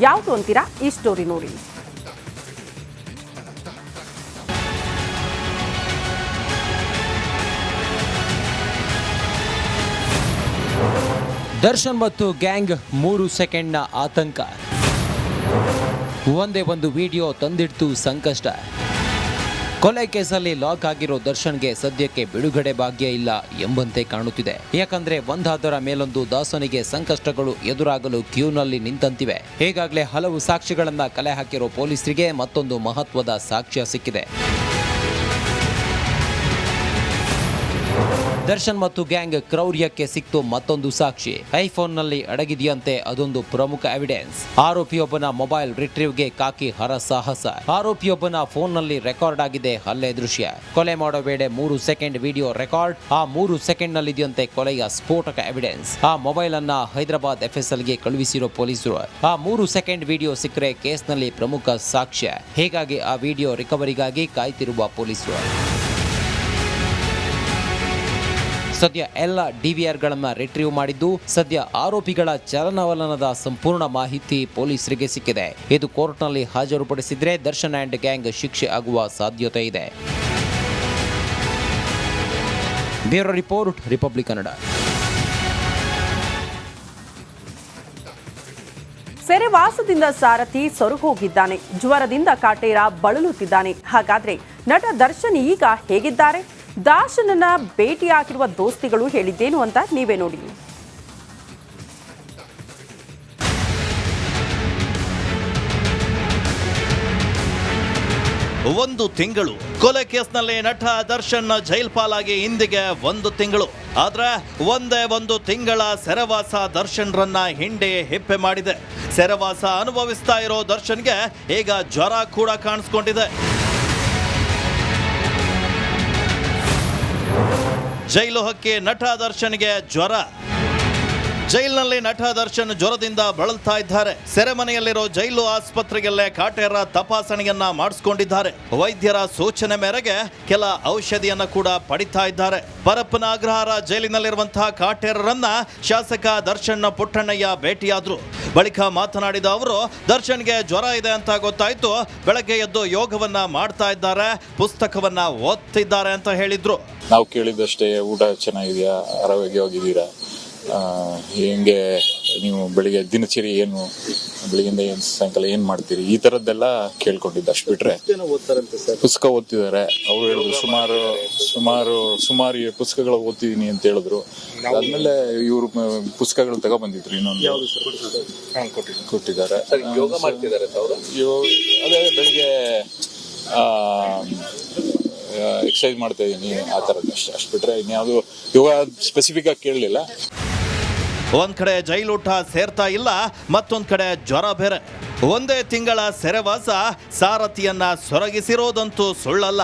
ಯಾವುದು ಅಂತೀರಾ? ಈ ಸ್ಟೋರಿ ನೋಡಿ. ದರ್ಶನ್ ಮತ್ತು ಗ್ಯಾಂಗ್ 3 ಸೆಕೆಂಡ್ನ ಆತಂಕ. ಒಂದೇ ಒಂದು ವಿಡಿಯೋ ತಂದಿಡ್ತು ಸಂಕಷ್ಟ. ಕೊಲೆ ಕೇಸಲ್ಲಿ ಲಾಕ್ ಆಗಿರೋ ದರ್ಶನ್ಗೆ ಸದ್ಯಕ್ಕೆ ಬಿಡುಗಡೆ ಭಾಗ್ಯ ಇಲ್ಲ ಎಂಬಂತೆ ಕಾಣುತ್ತಿದೆ. ಯಾಕಂದ್ರೆ ಒಂದಾದರ ಮೇಲೊಂದು ದಾಸನಿಗೆ ಸಂಕಷ್ಟಗಳು ಎದುರಾಗಲು ಕ್ಯೂನಲ್ಲಿ ನಿಂತಂತಿವೆ. ಈಗಾಗಲೇ ಹಲವು ಸಾಕ್ಷಿಗಳನ್ನ ಕಲೆ ಹಾಕಿರೋ ಪೊಲೀಸರಿಗೆ ಮತ್ತೊಂದು ಮಹತ್ವದ ಸಾಕ್ಷ್ಯ ಸಿಕ್ಕಿದೆ. ದರ್ಶನ್ ಮತ್ತು ಗ್ಯಾಂಗ್ ಕ್ರೌರ್ಯಕ್ಕೆ ಸಿಕ್ತು ಮತ್ತೊಂದು ಸಾಕ್ಷಿ. ಐಫೋನ್ನಲ್ಲಿ ಅಡಗಿದೆಯಂತೆ ಅದೊಂದು ಪ್ರಮುಖ ಎವಿಡೆನ್ಸ್. ಆರೋಪಿಯೊಬ್ಬನ ಮೊಬೈಲ್ ರಿಟ್ರೀವ್ಗೆ ಕಾಕಿ ಹರಸಾಹಸ. ಆರೋಪಿಯೊಬ್ಬನ ಫೋನ್ನಲ್ಲಿ ರೆಕಾರ್ಡ್ ಆಗಿದೆ ಹಲ್ಲೆ ದೃಶ್ಯ. ಕೊಲೆ ಮಾಡೋ ವೇಳೆ 3 ಸೆಕೆಂಡ್ ವಿಡಿಯೋ ರೆಕಾರ್ಡ್. ಆ 3 ಸೆಕೆಂಡ್ನಲ್ಲಿದೆಯಂತೆ ಕೊಲೆಯ ಸ್ಫೋಟಕ ಎವಿಡೆನ್ಸ್. ಆ ಮೊಬೈಲ್ ಅನ್ನ ಹೈದರಾಬಾದ್ FSLಗೆ ಕಳುಹಿಸಿರೋ ಪೊಲೀಸರು. ಆ 3 ಸೆಕೆಂಡ್ ವಿಡಿಯೋ ಸಿಕ್ಕರೆ ಕೇಸ್ನಲ್ಲಿ ಪ್ರಮುಖ ಸಾಕ್ಷ್ಯ. ಹೀಗಾಗಿ ಆ ವಿಡಿಯೋ ರಿಕವರಿಗಾಗಿ ಕಾಯ್ತಿರುವ ಪೊಲೀಸರು ಸದ್ಯ ಎಲ್ಲ DVRಗಳನ್ನ ರಿಟ್ರೀವ್ ಮಾಡಿದ್ದು, ಸದ್ಯ ಆರೋಪಿಗಳ ಚಲನವಲನದ ಸಂಪೂರ್ಣ ಮಾಹಿತಿ ಪೊಲೀಸರಿಗೆ ಸಿಕ್ಕಿದೆ. ಇದು ಕೋರ್ಟ್ನಲ್ಲಿ ಹಾಜರುಪಡಿಸಿದ್ರೆ ದರ್ಶನ್ ಅಂಡ್ ಗ್ಯಾಂಗ್ ಶಿಕ್ಷೆ ಆಗುವ ಸಾಧ್ಯತೆ ಇದೆ. Bureau report, republic Kannada. ಸೆರೆವಾಸದಿಂದ ಸಾರಥಿ ಸೊರಗೋಗಿದ್ದಾನೆ. ಜ್ವರದಿಂದ ಕಾಟೇರ ಬಳಲುತ್ತಿದ್ದಾನೆ. ಹಾಗಾದ್ರೆ ನಟ ದರ್ಶನ್ ಈಗ ಹೇಗಿದ್ದಾರೆ? ದಾಸನನ್ನ ಭೇಟಿಯಾಗಿರುವ ದೋಸ್ತಿಗಳು ಹೇಳಿದ್ದೇನು ಅಂತ ನೀವೇ ನೋಡಿ. ಒಂದು ತಿಂಗಳು ಕೊಲೆ ಕೇಸ್ನಲ್ಲಿ ನಟ ದರ್ಶನ್ ಜೈಲ್ ಪಾಲಾಗಿ ಇಂದಿಗೆ 1 ತಿಂಗಳು. ಆದ್ರೆ ಒಂದೇ 1 ತಿಂಗಳ ಸೆರೆವಾಸ ದರ್ಶನ್ರನ್ನ ಹಿಂಡೆ ಹಿಪ್ಪೆ ಮಾಡಿದೆ. ಸೆರೆವಾಸ ಅನುಭವಿಸ್ತಾ ಇರೋ ದರ್ಶನ್ಗೆ ಈಗ ಜ್ವರ ಕೂಡ ಕಾಣಿಸ್ಕೊಂಡಿದೆ. ಜೈಲು ಹಕ್ಕಿ ನಟ ದರ್ಶನ್ಗೆ ಜ್ವರ. ಜೈಲಿನಲ್ಲಿ ನಟ ದರ್ಶನ್ ಜ್ವರದಿಂದ ಬಳಲ್ತಾ ಇದ್ದಾರೆ. ಸೆರೆಮನೆಯಲ್ಲಿರೋ ಜೈಲು ಆಸ್ಪತ್ರೆಯಲ್ಲೇ ಕಾಟೇರ ತಪಾಸಣೆಯನ್ನ ಮಾಡಿಸಿಕೊಂಡಿದ್ದಾರೆ. ವೈದ್ಯರ ಸೂಚನೆ ಮೇರೆಗೆ ಕೆಲ ಔಷಧಿಯನ್ನ ಕೂಡ ಪಡಿತಾ ಇದ್ದಾರೆ. ಪರಪ್ಪನ ಅಗ್ರಹಾರ ಜೈಲಿನಲ್ಲಿರುವಂತಹ ಕಾಟೇರರನ್ನ ಶಾಸಕ ದರ್ಶನ್ ಪುಟ್ಟಣ್ಣಯ್ಯ ಭೇಟಿಯಾದ್ರು. ಬಳಿಕ ಮಾತನಾಡಿದ ಅವರು, ದರ್ಶನ್ಗೆ ಜ್ವರ ಇದೆ ಅಂತ ಗೊತ್ತಾಯ್ತು, ಬೆಳಗ್ಗೆ ಎದ್ದು ಯೋಗವನ್ನ ಮಾಡ್ತಾ ಇದ್ದಾರೆ, ಪುಸ್ತಕವನ್ನ ಓದ್ತಿದ್ದಾರೆ ಅಂತ ಹೇಳಿದ್ರು. ನಾವು ಕೇಳಿದಷ್ಟೇ ಊಟ ಚೆನ್ನಾಗಿದೆಯಾ, ಆರೋಗ್ಯವಾಗಿದ್ದೀರಾ, ಹೆಂಗೆ ನೀವು ಬೆಳಿಗ್ಗೆ ದಿನಚರಿ ಏನು, ಬೆಳಿಗ್ಗೆಯಿಂದ ಏನು ಸಾಯಂಕಾಲ ಏನು ಮಾಡ್ತೀರಿ, ಈ ಥರದ್ದೆಲ್ಲ ಕೇಳ್ಕೊಂಡಿದ್ದೆ. ಅಷ್ಟು ಬಿಟ್ರೆ ಪುಸ್ತಕ ಓದ್ತಿದ್ದಾರೆ. ಅವ್ರು ಹೇಳಿದ್ರು ಸುಮಾರು ಪುಸ್ತಕಗಳು ಓದ್ತಿದ್ದೀನಿ ಅಂತ ಹೇಳಿದ್ರು. ಆದ್ಮೇಲೆ ಇವರು ಪುಸ್ತಕಗಳು ತಗೊಬಂದಿದ್ರು, ಇನ್ನೊಂದು ಕೊಟ್ಟಿದ್ದಾರೆ. ಅದೇ ಬೆಳಿಗ್ಗೆ ಎಕ್ಸರ್ಸೈಸ್ ಮಾಡ್ತಾ ಇದ್ದೀನಿ, ಆ ಥರದ್ದು ಅಷ್ಟು ಬಿಟ್ರೆ ಇನ್ಯಾವುದು ಯೋಗ ಸ್ಪೆಸಿಫಿಕ್ ಆಗಿ ಕೇಳಲಿಲ್ಲ. ಒಂದ್ ಕಡೆ ಜೈಲೂಟ ಸೇರ್ತಾ ಇಲ್ಲ, ಮತ್ತೊಂದ್ ಕಡೆ ಜ್ವರ ಬೇರೆ. ಒಂದೇ ತಿಂಗಳ ಸೆರೆವಾಸ ಸಾರಥಿಯನ್ನ ಸೊರಗಿಸಿರೋದಂತೂ ಸುಳ್ಳಲ್ಲ.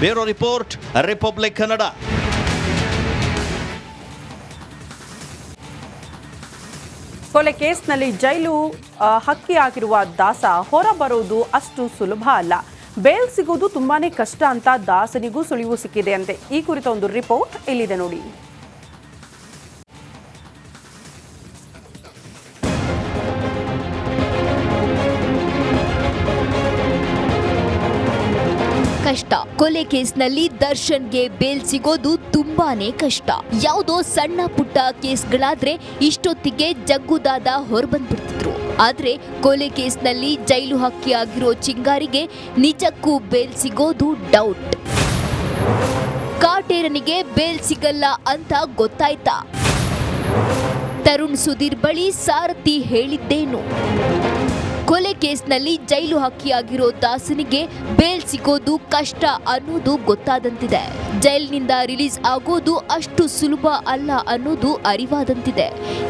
Bureau report, republic Kannada. ಕೊಲೆ ಕೇಸ್ನಲ್ಲಿ ಜೈಲು ಹಕ್ಕಿಯಾಗಿರುವ ದಾಸ ಹೊರ ಬರೋದು ಅಷ್ಟು ಸುಲಭ ಅಲ್ಲ. ಬೇಲ್ ಸಿಗೋದು ತುಂಬಾನೇ ಕಷ್ಟ ಅಂತ ದಾಸನಿಗೂ ಸುಳಿವು ಸಿಕ್ಕಿದೆ ಅಂತೆ. ಈ ಕುರಿತ ಒಂದು ರಿಪೋರ್ಟ್ ಇಲ್ಲಿದೆ ನೋಡಿ. ಕಷ್ಟ. ಕೊಲೆ ಕೇಸ್ನಲ್ಲಿ ದರ್ಶನ್ಗೆ ಬೇಲ್ ಸಿಗೋದು ತುಂಬಾನೇ ಕಷ್ಟ. ಯಾವುದೋ ಸಣ್ಣ ಪುಟ್ಟ ಕೇಸ್ಗಳಾದ್ರೆ ಇಷ್ಟೊತ್ತಿಗೆ ಜಗ್ಗುದಾದ ಹೊರಬಂದ್ಬಿಡ್ತಿದ್ರು. ಆದ್ರೆ ಕೊಲೆ ಕೇಸ್ನಲ್ಲಿ ಜೈಲು ಹಕ್ಕಿಯಾಗಿರೋ ಚಿಂಗಾರಿಗೆ ನಿಜಕ್ಕೂ ಬೇಲ್ ಸಿಗೋದು ಡೌಟ್. ಕಾಟೇರನಿಗೆ ಬೇಲ್ ಸಿಗಲ್ಲ ಅಂತ ಗೊತ್ತಾಯ್ತಾ? ತರುಣ್ ಸುಧೀರ್ ಬಳಿ ಸಾರಥಿ ಹೇಳಿದ್ದೇನು? ಕೊಲೆ ಕೇಸ್ನಲ್ಲಿ ಜೈಲು ಹಕ್ಕಿಯಾಗಿರೋ ದಾಸನಿಗೆ ಬೇಲ್ ಸಿಗೋದು ಕಷ್ಟ ಅನ್ನೋದು ಗೊತ್ತಾದಂತಿದೆ. ಜೈಲಿನಿಂದ ರಿಲೀಸ್ ಆಗೋದು ಅಷ್ಟು ಸುಲಭ ಅಲ್ಲ ಅನ್ನೋದು ಅರಿವಾದಂತಿದೆ.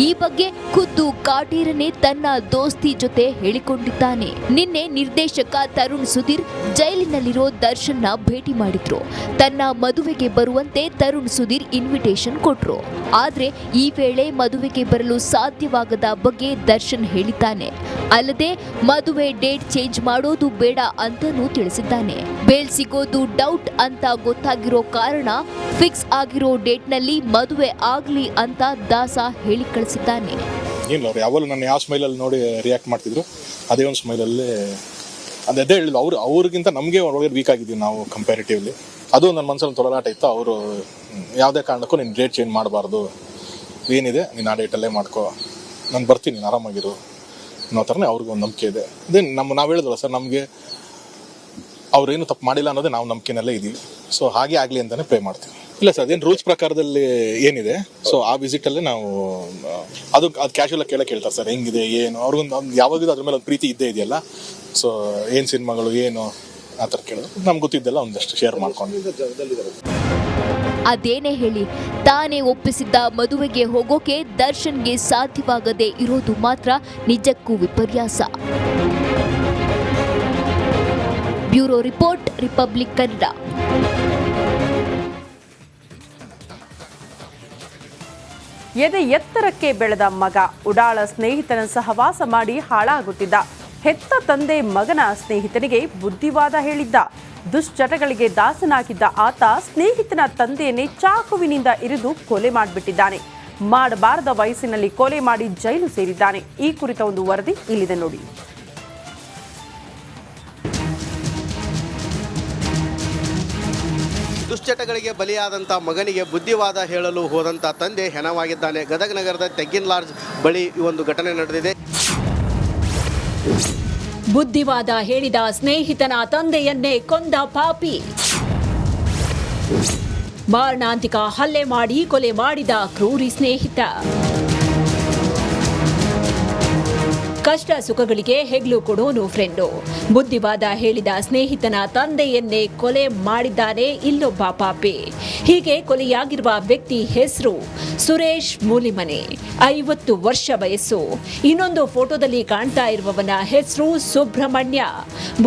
ಈ ಬಗ್ಗೆ ಖುದ್ದು ಕಾಟೇರನೇ ತನ್ನ ದೋಸ್ತಿ ಜೊತೆ ಹೇಳಿಕೊಂಡಿದ್ದಾನೆ. ನಿನ್ನೆ ನಿರ್ದೇಶಕ ತರುಣ್ ಸುಧೀರ್ ಜೈಲಿನಲ್ಲಿರೋ ದರ್ಶನ್ನ ಭೇಟಿ ಮಾಡಿದ್ರು. ತನ್ನ ಮದುವೆಗೆ ಬರುವಂತೆ ತರುಣ್ ಸುಧೀರ್ ಇನ್ವಿಟೇಷನ್ ಕೊಟ್ರು. ಆದ್ರೆ ಈ ವೇಳೆ ಮದುವೆಗೆ ಬರಲು ಸಾಧ್ಯವಾಗದ ಬಗ್ಗೆ ದರ್ಶನ್ ಹೇಳಿದ್ದಾನೆ. ಅಲ್ಲದೆ ಮದುವೆ ಡೇಟ್ ಚೇಂಜ್ ಮಾಡೋದು ಬೇಡ ಅಂತಾನೂ ತಿಳಿಸಿದ್ದಾನೆ. ಬೇಲ್ ಸಿಗೋದು ಡೌಟ್ ಅಂತ ಗೊತ್ತಾಗಿರೋ ಕಾರಣ ಫಿಕ್ಸ್ ಆಗಿರೋ ಡೇಟ್ನಲ್ಲಿ ಮದುವೆ ಆಗ್ಲಿ ಅಂತ ದಾಸ ಹೇಳಿ ಕಳಿಸಿದ್ದಾನೆ. ಏನಿಲ್ಲ ಅವ್ರು ಯಾವಾಗಲೂ ನಾನು ಯಾವ ಸ್ಮೈಲಲ್ಲಿ ನೋಡಿ ರಿಯಾಕ್ಟ್ ಮಾಡ್ತಿದ್ರು ಅದೇ ಒಂದು ಸ್ಮೈಲಲ್ಲಿ ಅದೇ ಹೇಳಿಲ್ಲ ಅವ್ರಿಗಿಂತ ನಮಗೆ ಒಳಗಡೆ ವೀಕ್ ಆಗಿದ್ದೀವಿ ನಾವು ಕಂಪ್ಯಾರಿಟಿವ್ಲಿ. ಅದು ನನ್ನ ಮನಸ್ಸಲ್ಲಿ ತೊಳಲಾಟ ಇತ್ತು. ಅವರು ಯಾವುದೇ ಕಾರಣಕ್ಕೂ ನೀನು ಡೇಟ್ ಚೇಂಜ್ ಮಾಡಬಾರ್ದು, ಏನಿದೆ ನೀನು ಆ ಡೇಟಲ್ಲೇ ಮಾಡ್ಕೋ, ನಾನು ಬರ್ತೀನಿ, ನೀನು ಆರಾಮಾಗಿರು ಅನ್ನೋ ಥರನೇ ಅವ್ರಿಗೊಂದು ನಂಬಿಕೆ ಇದೆ. ಅದೇ ನಾವು ಹೇಳಿದ್ವಲ್ಲ ಸರ್, ನಮಗೆ ಅವ್ರೇನು ತಪ್ಪು ಮಾಡಿಲ್ಲ ಅನ್ನೋದೇ ನಾವು ನಂಬಿಕೆನಲ್ಲೇ ಇದ್ದೀವಿ. ಸೊ ಹಾಗೆ ಆಗಲಿ ಅಂತಲೇ ಪ್ರೇ ಮಾಡ್ತೀವಿ. ಇಲ್ಲ ಸರ್, ಅದೇನು ರೂಲ್ಸ್ ಪ್ರಕಾರದಲ್ಲಿ ಏನಿದೆ, ಸೊ ಆ ವಿಸಿಟಲ್ಲೇ ನಾವು ಅದು ಕ್ಯಾಶುವಲಾಗಿ ಕೇಳ್ತಾರೆ ಸರ್, ಹೆಂಗಿದೆ ಏನು, ಅವ್ರಿಗೊಂದು ಯಾವಾಗಲೂ ಅದ್ರ ಮೇಲೆ ಒಂದು ಪ್ರೀತಿ ಇದ್ದೇ ಇದೆಯಲ್ಲ. ಸೊ ಏನು ಸಿನಿಮಾಗಳು ಏನು ಆ ಥರ ಕೇಳೋದು ನಮ್ಗೆ ಗೊತ್ತಿದ್ದೆಲ್ಲ ಒಂದಷ್ಟು ಶೇರ್ ಮಾಡ್ಕೊಂಡು. ಅದೇನೇ ಹೇಳಿ, ತಾನೇ ಒಪ್ಪಿಸಿದ್ದ ಮದುವೆಗೆ ಹೋಗೋಕೆ ದರ್ಶನ್ಗೆ ಸಾಧ್ಯವಾಗದೆ ಇರೋದು ಮಾತ್ರ ನಿಜಕ್ಕೂ ವಿಪರ್ಯಾಸ. Bureau report, republic Kannada. ಎದೆ ಎತ್ತರಕ್ಕೆ ಬೆಳೆದ ಮಗ ಉಡಾಳ ಸ್ನೇಹಿತನ ಸಹವಾಸ ಮಾಡಿ ಹಾಳಾಗುತ್ತಿದ್ದ. ಹೆತ್ತ ತಂದೆ ಮಗನ ಸ್ನೇಹಿತನಿಗೆ ಬುದ್ಧಿವಾದ ಹೇಳಿದ್ದ. ದುಶ್ಚಟಗಳಿಗೆ ದಾಸನಾಗಿದ್ದ ಆತ ಸ್ನೇಹಿತನ ತಂದೆಯನ್ನೇ ಚಾಕುವಿನಿಂದ ಇರಿದು ಕೊಲೆ ಮಾಡಿಬಿಟ್ಟಿದ್ದಾನೆ. ಮಾಡಬಾರದ ವಯಸ್ಸಿನಲ್ಲಿ ಕೊಲೆ ಮಾಡಿ ಜೈಲು ಸೇರಿದ್ದಾನೆ. ಈ ಕುರಿತ ಒಂದು ವರದಿ ಇಲ್ಲಿದೆ ನೋಡಿ. ದುಶ್ಚಟಗಳಿಗೆ ಬಲಿಯಾದಂಥ ಮಗನಿಗೆ ಬುದ್ಧಿವಾದ ಹೇಳಲು ಹೋದಂಥ ತಂದೆ ಹೆಣವಾಗಿದ್ದಾನೆ. ಗದಗ ನಗರದ ತೆಗ್ಗಿನ ಲಾಡ್ಜ್ ಬಳಿ ಈ ಒಂದು ಘಟನೆ ನಡೆದಿದೆ. ಬುದ್ಧಿವಾದ ಹೇಳಿದ ಸ್ನೇಹಿತನ ತಂದೆಯನ್ನೇ ಕೊಂದ ಪಾಪಿ. ಮಾರಣಾಂತಿಕ ಹಲ್ಲೆ ಮಾಡಿ ಕೊಲೆ ಮಾಡಿದ ಕ್ರೂರಿ ಸ್ನೇಹಿತ. ಕಷ್ಟ ಸುಖಗಳಿಗೆ ಹೆಗ್ಲು ಕೊಡೋನು ಫ್ರೆಂಡು. ಬುದ್ಧಿವಾದ ಹೇಳಿದ ಸ್ನೇಹಿತನ ತಂದೆಯನ್ನೇ ಕೊಲೆ ಮಾಡಿದ್ದಾನೆ ಇಲ್ಲೊಬ್ಬ ಪಾಪಿ. ಹೀಗೆ ಕೊಲೆಯಾಗಿರುವ ವ್ಯಕ್ತಿ ಹೆಸರು ಸುರೇಶ್ ಮೂಲಿಮನೆ, 50 ವರ್ಷ ವಯಸ್ಸು. ಇನ್ನೊಂದು ಫೋಟೋದಲ್ಲಿ ಕಾಣ್ತಾ ಇರುವವನ ಹೆಸರು ಸುಬ್ರಹ್ಮಣ್ಯ.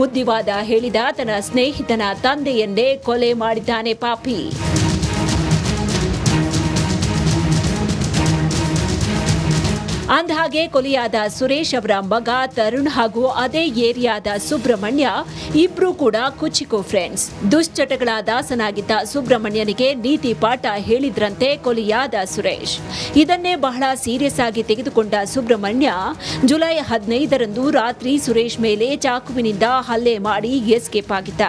ಬುದ್ಧಿವಾದ ಹೇಳಿದ ತನ್ನ ಸ್ನೇಹಿತನ ತಂದೆಯನ್ನೇ ಕೊಲೆ ಮಾಡಿದ್ದಾನೆ ಪಾಪಿ. ಅಂದಹಾಗೆ ಕೊಲೆಯಾದ ಸುರೇಶ್ ಅವರ ಮಗ ತರುಣ್ ಹಾಗೂ ಅದೇ ಏರಿಯಾದ ಸುಬ್ರಹ್ಮಣ್ಯ ಇಬ್ರು ಕೂಡ ಕುಚಿಕು ಫ್ರೆಂಡ್ಸ್. ದುಶ್ಚಟಗಳ ದಾಸನಾಗಿದ್ದ ಸುಬ್ರಹ್ಮಣ್ಯನಿಗೆ ನೀತಿ ಪಾಠ ಹೇಳಿದ್ರಂತೆ ಕೊಲೆಯಾದ ಸುರೇಶ್. ಇದನ್ನೇ ಬಹಳ ಸೀರಿಯಸ್ ಆಗಿ ತೆಗೆದುಕೊಂಡ ಸುಬ್ರಹ್ಮಣ್ಯ ಜುಲೈ 15ರಂದು ರಾತ್ರಿ ಸುರೇಶ್ ಮೇಲೆ ಚಾಕುವಿನಿಂದ ಹಲ್ಲೆ ಮಾಡಿ ಎಸ್ಕೇಪ್ ಆಗಿದ್ದ.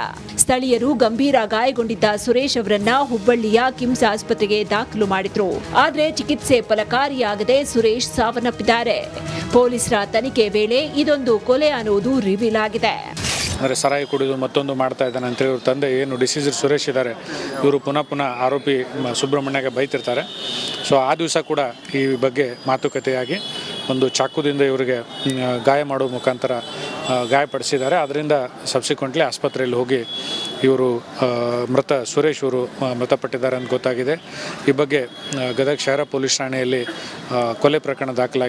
ಸ್ಥಳೀಯರು ಗಂಭೀರ ಗಾಯಗೊಂಡಿದ್ದ ಸುರೇಶ್ ಅವರನ್ನ ಹುಬ್ಬಳ್ಳಿಯ ಕಿಮ್ಸ್ ಆಸ್ಪತ್ರೆಗೆ ದಾಖಲು ಮಾಡಿದ್ರು. ಆದರೆ ಚಿಕಿತ್ಸೆ ಫಲಕಾರಿಯಾಗದೆ ಸುರೇಶ್ ಸಾವನ್ನಪ್ಪಿದ್ದಾರೆ. ಪೊಲೀಸರ ತನಿಖೆ ವೇಳೆ ಇದೊಂದು ಕೊಲೆ ಅನ್ನೋದು ರಿವೀಲ್ ಆಗಿದೆ. ಅಂದರೆ ಸರಾಯಿ ಕುಡಿದು ಮತ್ತೊಂದು ಮಾಡ್ತಾ ಇದ್ದಾನೆ ಅಂತೇಳಿ ಇವ್ರ ತಂದೆ ಏನು ಡಿಸೀಸರ್ ಸುರೇಶ್ ಇದ್ದಾರೆ, ಇವರು ಪುನಃ ಆರೋಪಿ ಸುಬ್ರಹ್ಮಣ್ಯಗೆ ಬೈತಿರ್ತಾರೆ. ಸೊ ಆ ದಿವಸ ಕೂಡ ಈ ಬಗ್ಗೆ ಮಾತುಕತೆಯಾಗಿ ಒಂದು ಚಾಕುದಿಂದ ಇವರಿಗೆ ಗಾಯ ಮಾಡುವ ಮುಖಾಂತರ ಗಾಯಪಡಿಸಿದ್ದಾರೆ. ಅದರಿಂದ ಸಬ್ಸಿಕ್ವೆಂಟ್ಲಿ ಆಸ್ಪತ್ರೆಯಲ್ಲಿ ಹೋಗಿ ಇವರು ಸುರೇಶ್ ಅವರು ಮೃತಪಟ್ಟಿದ್ದಾರೆ ಅಂತ ಗೊತ್ತಾಗಿದೆ. ಈ ಬಗ್ಗೆ ಗದಗ ಶಹರ ಪೊಲೀಸ್ ಠಾಣೆಯಲ್ಲಿ ಕೊಲೆ ಪ್ರಕರಣ ದಾಖಲಾಗಿದೆ.